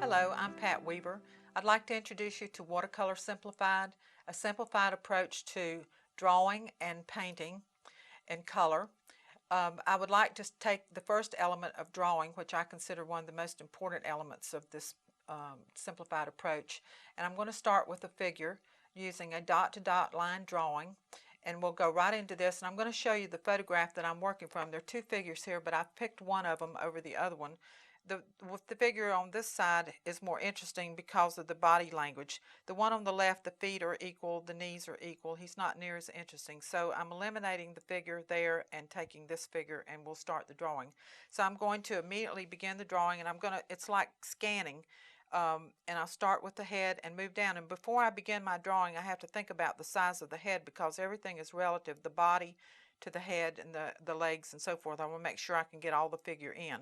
Hello, I'm Pat Weaver. I'd like to introduce you to Watercolour Simplified, a simplified approach to drawing and painting in color. I would like to take the first element of drawing, which I consider one of the most important elements of this simplified approach, and I'm going to start with a figure using a dot-to-dot line drawing, and we'll go right into this, and I'm going to show you the photograph that I'm working from. There are two figures here, but I've picked one of them over the other one. The figure on this side is more interesting because of the body language. The one on the left, the feet are equal, the knees are equal. He's not near as interesting. So I'm eliminating the figure there and taking this figure, and we'll start the drawing. So I'm going to immediately begin the drawing, and it's like scanning. And I'll start with the head and move down. And before I begin my drawing, I have to think about the size of the head because everything is relative. The body to the head and the legs and so forth. I want to make sure I can get all the figure in.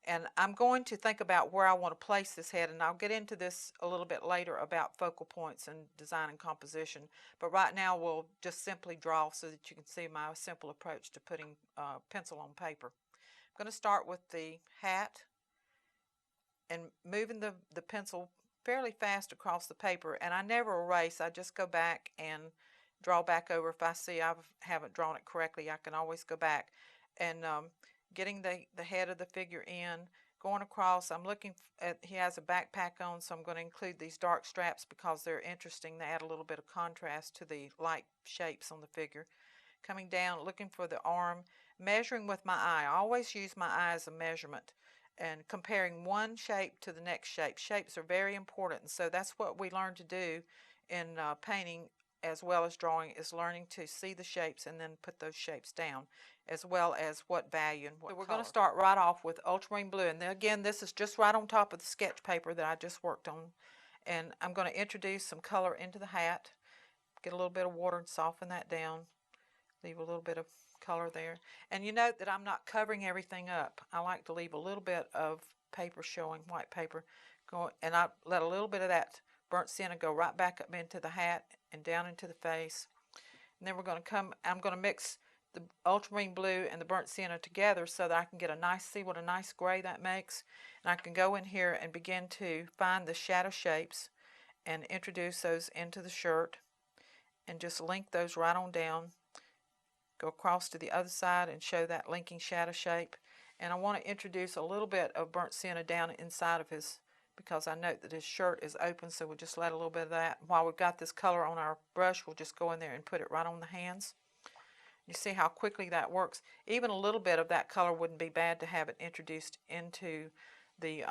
And I'm going to think about where I want to place this head, and I'll get into this a little bit later about focal points and design and composition. But right now we'll just simply draw so that you can see my simple approach to putting pencil on paper. I'm going to start with the hat and moving the pencil fairly fast across the paper, and I never erase. I just go back and draw back over. If I see I haven't drawn it correctly, I can always go back. And getting the head of the figure in, going across. I'm looking at, he has a backpack on, so I'm going to include these dark straps because they're interesting. They add a little bit of contrast to the light shapes on the figure. Coming down, looking for the arm, measuring with my eye. I always use my eye as a measurement and comparing one shape to the next shape. Shapes are very important, and so that's what we learn to do in painting as well as drawing, is learning to see the shapes and then put those shapes down, as well as what value and what color. We're going to start right off with ultramarine blue, and then again, this is just right on top of the sketch paper that I just worked on. And I'm going to introduce some color into the hat, get a little bit of water and soften that down, leave a little bit of color there. And you note that I'm not covering everything up. I like to leave a little bit of paper showing, white paper, and I let a little bit of that burnt sienna go right back up into the hat and down into the face. And then I'm going to mix the ultramarine blue and the burnt sienna together so that I can get a nice, see what a nice gray that makes. And I can go in here and begin to find the shadow shapes and introduce those into the shirt and just link those right on down. Go across to the other side and show that linking shadow shape. And I want to introduce a little bit of burnt sienna down inside of his, because I note that his shirt is open, so we'll just let a little bit of that. While we've got this color on our brush, we'll just go in there and put it right on the hands. You see how quickly that works. Even a little bit of that color wouldn't be bad to have it introduced into the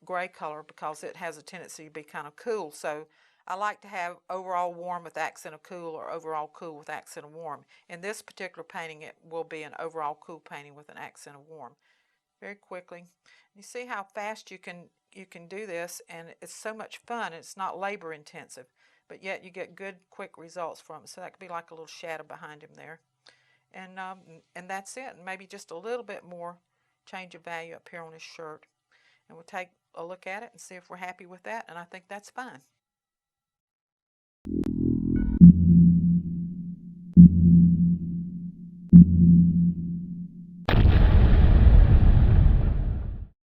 gray color because it has a tendency to be kind of cool. So I like to have overall warm with accent of cool or overall cool with accent of warm. In this particular painting, it will be an overall cool painting with an accent of warm. Very quickly. You see how fast you can do this, and it's so much fun. It's not labor intensive, but yet you get good quick results from it. So that could be like a little shadow behind him there. And that's it. And maybe just a little bit more change of value up here on his shirt. And we'll take a look at it and see if we're happy with that, and I think that's fine.